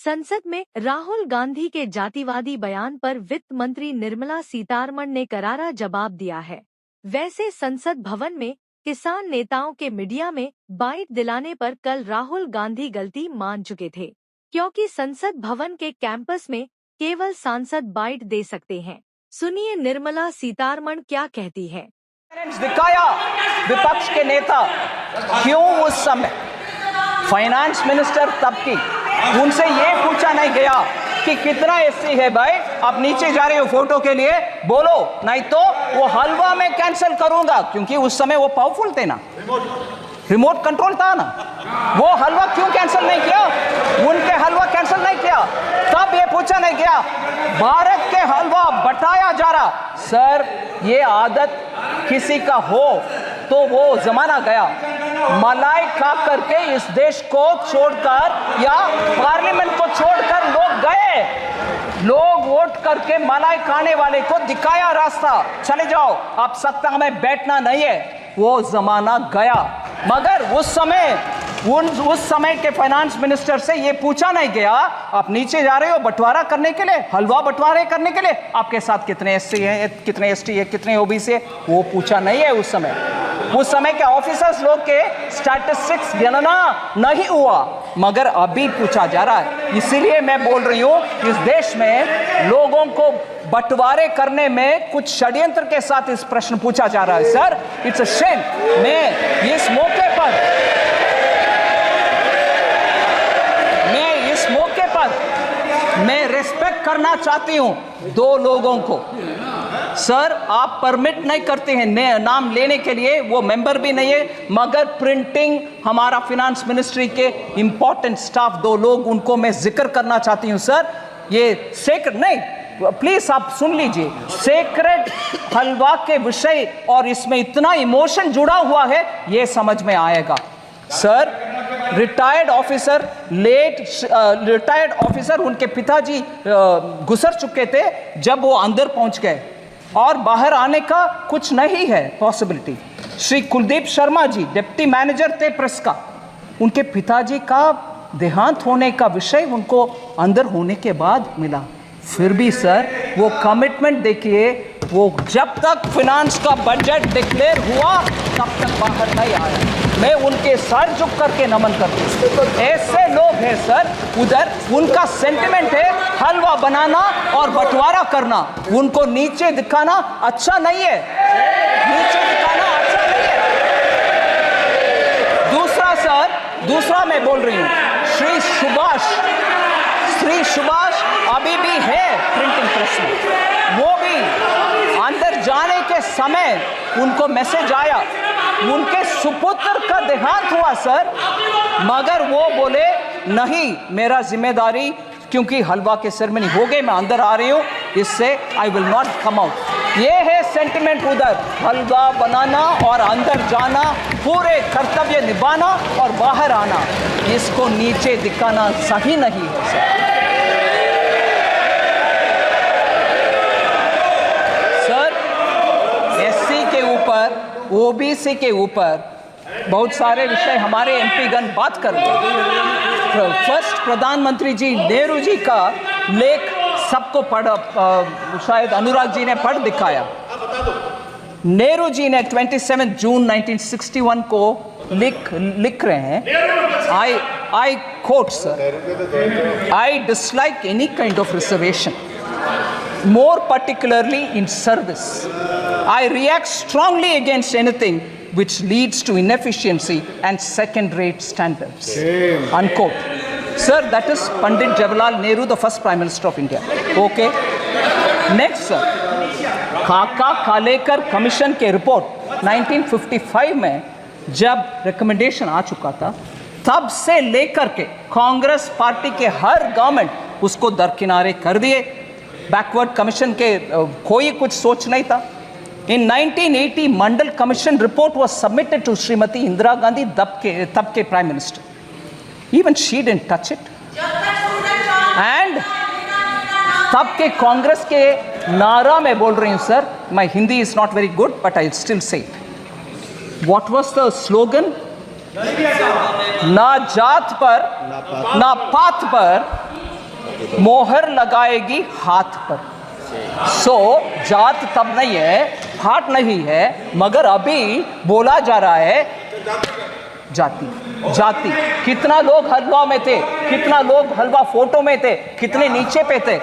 संसद में राहुल गांधी के जातिवादी बयान पर वित्त मंत्री निर्मला सीतारमण ने करारा जवाब दिया है। वैसे संसद भवन में किसान नेताओं के मीडिया में बाइट दिलाने पर कल राहुल गांधी गलती मान चुके थे, क्योंकि संसद भवन के कैंपस में केवल सांसद बाइट दे सकते हैं। सुनिए निर्मला सीतारमण क्या कहती है। दिखाया विपक्ष के नेता क्यों उस समय फाइनेंस मिनिस्टर तब की उनसे ये पूछा नहीं गया कि कितना एससी है भाई, आप नीचे जा रहे हो फोटो के लिए, बोलो नहीं तो वो हलवा में कैंसिल करूंगा, क्योंकि उस समय वो पावरफुल थे ना, रिमोट कंट्रोल था ना। वो हलवा क्यों कैंसिल नहीं किया, उनके हलवा कैंसिल नहीं किया, तब ये पूछा नहीं गया। भारत के हलवा बटाया जा रहा। सर ये आदत किसी का हो तो वो जमाना गया। मलाई खा करके इस देश को छोड़कर या पार्लियामेंट को छोड़कर लोग गए, लोग वोट करके मलाई खाने वाले को दिखाया रास्ता, चले जाओ, आप सत्ता में बैठना नहीं है, वो जमाना गया। मगर उस समय के फाइनेंस मिनिस्टर से ये पूछा नहीं गया, आप नीचे जा रहे हो बंटवारा करने के लिए, हलवा बंटवारे करने के लिए, आपके साथ कितने एससी हैं, कितने एसटी है, कितने ओबीसी है, वो पूछा नहीं है। उस समय के ऑफिसर्स लोग के स्टैटिस्टिक्स गणना नहीं हुआ, मगर अभी पूछा जा रहा है। इसीलिए मैं बोल रही हूं, इस देश में लोगों को बंटवारे करने में कुछ षड्यंत्र के साथ इस प्रश्न पूछा जा रहा है। Sir it's a shame. मैं इस मौके पर मैं रिस्पेक्ट करना चाहती हूं दो लोगों को। सर आप परमिट नहीं करते हैं नाम लेने के लिए, वो मेंबर भी नहीं है, मगर प्रिंटिंग हमारा फिनेंस मिनिस्ट्री के इंपॉर्टेंट स्टाफ दो लोग, उनको मैं जिक्र करना चाहती हूं। सर ये सेक्रेट नहीं, प्लीज आप सुन लीजिए, सेक्रेट हलवा के विषय और इसमें इतना इमोशन जुड़ा हुआ है, ये समझ में आएगा। सर रिटायर्ड ऑफिसर उनके पिताजी गुजर चुके थे जब वो अंदर पहुंच गए और बाहर आने का कुछ नहीं है possibility. Shri Kuldeep Sharma ji deputy manager थे प्रेस का, उनके पिताजी का देहांत होने का विषय उनको अंदर होने के बाद मिला। फिर भी सर वो कमिटमेंट देखिए, वो जब तक फिनांस का बजट डिक्लेयर हुआ तब तक बाहर नहीं आया। मैं उनके सर झुक करके नमन करती हूँ। ऐसे लोग हैं सर, उधर उनका सेंटिमेंट है हलवा बनाना और बंटवारा करना, उनको नीचे दिखाना अच्छा नहीं है, नीचे दिखाना अच्छा नहीं है। दूसरा मैं बोल रही हूँ, श्री सुभाष अभी भी है प्रिंटिंग प्रेस में, वो भी अंदर जाने के समय उनको मैसेज आया, उनके सुपुत्र का देहांत हुआ सर, मगर वो बोले नहीं मेरा जिम्मेदारी, क्योंकि हलवा के सेरेमनी हो गई, मैं अंदर आ रही हूँ, इससे I will not come out. ये है सेंटिमेंट उधर, हलवा बनाना और अंदर जाना, पूरे कर्तव्य निभाना और बाहर आना, इसको नीचे दिखाना सही नहीं है सर। एससी के ऊपर, ओबीसी के ऊपर बहुत सारे विषय हमारे एमपी गण बात कर रहे हैं। फर्स्ट प्रधानमंत्री जी नेहरू जी का लेख सबको शायद अनुराग जी ने पढ़ दिखाया। नेहरू जी ने 27 जून 1961 को लिख रहे हैं, आई quote sir, I dislike any kind of reservation, more particularly in service. I react strongly against anything which leads to inefficiency and second-rate standards. Unquote. Sir, that is Pandit Jawaharlal Nehru, the first Prime Minister of India. Okay. Next, sir. खाका खालेकर commission के report 1955 में जब recommendation आ चुका था, तब से लेकर के कांग्रेस पार्टी के हर गवर्नमेंट उसको दरकिनारे कर दिए। बैकवर्ड कमीशन के कोई कुछ सोच नहीं था। In 1980, Mandal Commission report was submitted to Srimati Indira Gandhi, तब के Prime Minister. Even she didn't touch it. And तब के कांग्रेस के नारा में बोल रही हूँ sir, my Hindi is not very good, but I'll still say it. What was the slogan? ना जात पर, ना पात पर, मोहर लगाएगी हाथ पर। सो जात तब नहीं है, हाथ नहीं है, मगर अभी बोला जा रहा है जाति जाति। कितना लोग हलवा में थे, कितना लोग हलवा फोटो में थे, कितने नीचे पे थे।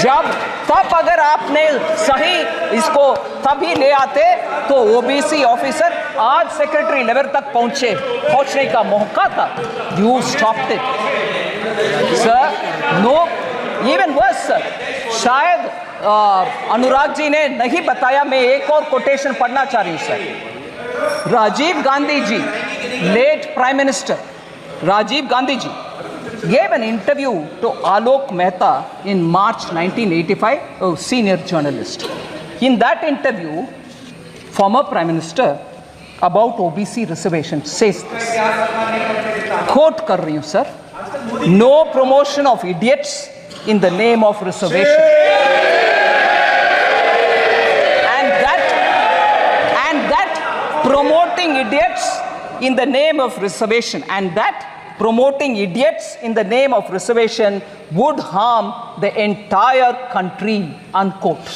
जब तब अगर आपने सही इसको तभी ले आते तो ओबीसी ऑफिसर आज सेक्रेटरी लेवल तक पहुंचने का मौका था। You stopped it sir. No even worse sir, शायद अनुराग जी ने नहीं बताया, मैं एक और कोटेशन पढ़ना चाह रही हूं sir. Rajiv Gandhi ji, late Prime Minister Rajiv Gandhi ji gave an interview to Alok Mehta in March 1985, a senior journalist. In that interview, former Prime Minister about OBC reservation says this, quote कर रही हूँ sir, no promotion of idiots in the name of reservation. And that promoting idiots in the name of reservation, and that promoting idiots in the name of reservation would harm the entire country, unquote.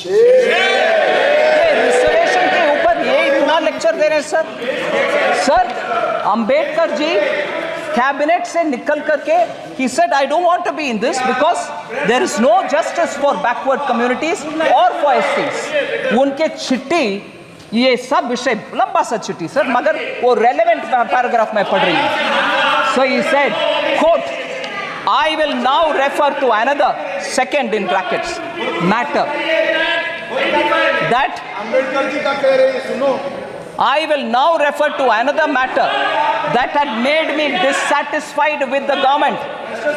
Reservation के ऊपर ये इतना lecture दे रहे हैं sir. Ambedkar ji cabinet से निकल करके he said I don't want to be in this because there is no justice for backward communities or for SCs. उनके चिट्ठी ये सब विषय लंबा सा चिट्ठी सर, मगर वो रेलेवेंट पैराग्राफ में पढ़ रही हूँ। So he said, quote, I will now refer to another second in brackets matter that I will now refer to another matter that had made me dissatisfied with the government.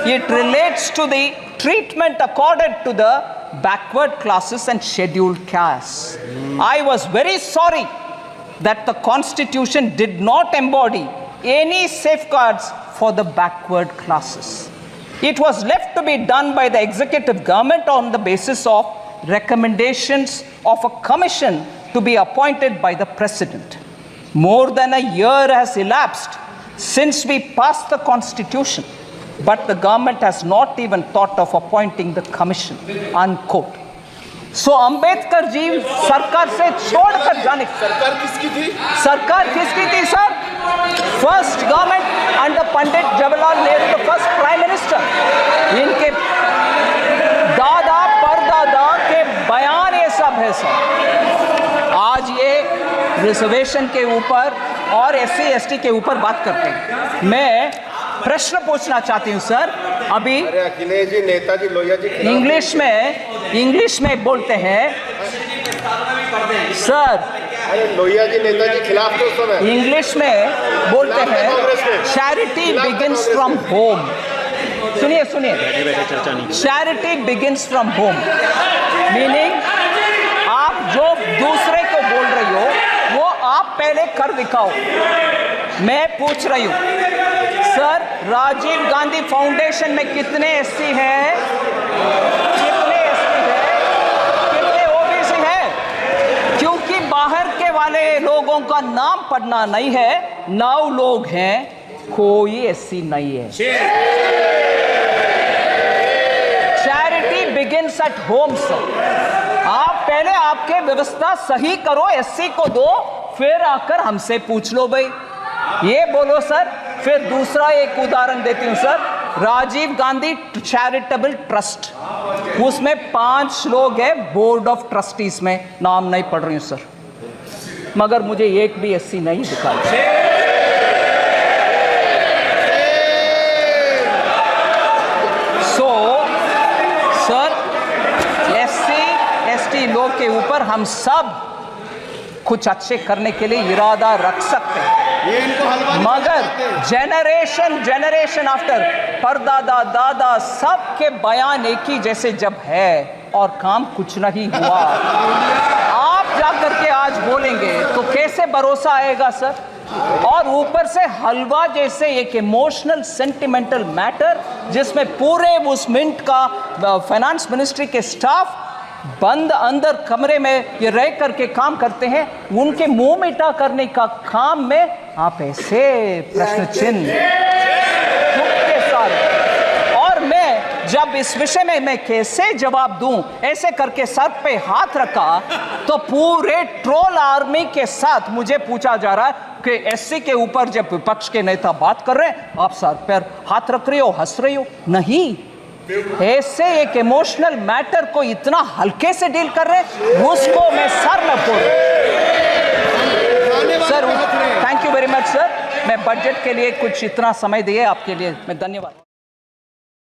It relates to the treatment accorded to the backward classes and scheduled castes. I was very sorry that the constitution did not embody any safeguards for the backward classes. It was left to be done by the executive government on the basis of recommendations of a commission to be appointed by the president. More than a year has elapsed since we passed the constitution, but the government has not even thought of appointing the commission, unquote. So Ambedkar ji सरकार से छोड़कर जाने, सरकार किसकी थी? सरकार किसकी थी sir? First government under Pandit Jawaharlal Nehru, the first prime minister. इनके दादा परदादा के बयान ये सब है सर। आज ये रिजर्वेशन के ऊपर और SC ST के ऊपर बात करते हैं। मैं प्रश्न पूछना चाहती हूँ सर। अभी अखिलेश जी, नेताजी, लोहिया जी इंग्लिश में बोलते हैं सर। लोहिया जी नेताजी खिलाफ तो समय इंग्लिश में बोलते हैं चैरिटी बिगिंस फ्रॉम होम। सुनिए charity begins from home, meaning आप जो दूसरे को बोल रही हो वो आप पहले कर दिखाओ। मैं पूछ रही हूँ सर, राजीव गांधी फाउंडेशन में कितने SC हैं, कितने ST हैं, कितने OBC हैं? क्योंकि बाहर के वाले लोगों का नाम पढ़ना नहीं है। 9 लोग हैं, कोई SC नहीं है। Charity begins at home sir. आप पहले आपके व्यवस्था सही करो, SC को दो, फिर आकर हमसे पूछ लो भाई। ये बोलो सर। फिर दूसरा एक उदाहरण देती हूं sir, Rajiv Gandhi charitable trust, उसमें 5 लोग हैं बोर्ड ऑफ ट्रस्टीज में, नाम नहीं पढ़ रही हूं सर, मगर मुझे एक भी SC नहीं दिखाई। सो सर, SC ST लोग के ऊपर हम सब कुछ अच्छे करने के लिए इरादा रख सकते हैं, मगर जनरेशन आफ्टर परदादा दादा सबके बयान एक ही जैसे जब है और काम कुछ नहीं हुआ, आप जाकर के आज बोलेंगे तो कैसे भरोसा आएगा सर? और ऊपर से हलवा जैसे एक इमोशनल सेंटिमेंटल मैटर जिसमें पूरे उस मिनट का फाइनेंस मिनिस्ट्री के स्टाफ बंद अंदर कमरे में ये रह करके काम करते हैं, उनके मुंह मिटा करने का काम में आप ऐसे प्रश्न चिन्ह के साथ। और मैं जब अब इस विषय में मैं कैसे जवाब दूं? ऐसे करके सर पे हाथ रखा तो पूरे ट्रोल आर्मी के साथ मुझे पूछा जा रहा है कि एससी के ऊपर जब विपक्ष के नेता बात कर रहे हैं आप सर पर हाथ रख रहे हो, हंस रही हो। नहीं, ऐसे एक इमोशनल मैटर को इतना हल्के से डील कर रहे हैं, उसको मैं सर न फोड़। Sir thank you very much sir, मैं बजट के लिए कुछ इतना समय दिए आपके लिए मैं धन्यवाद।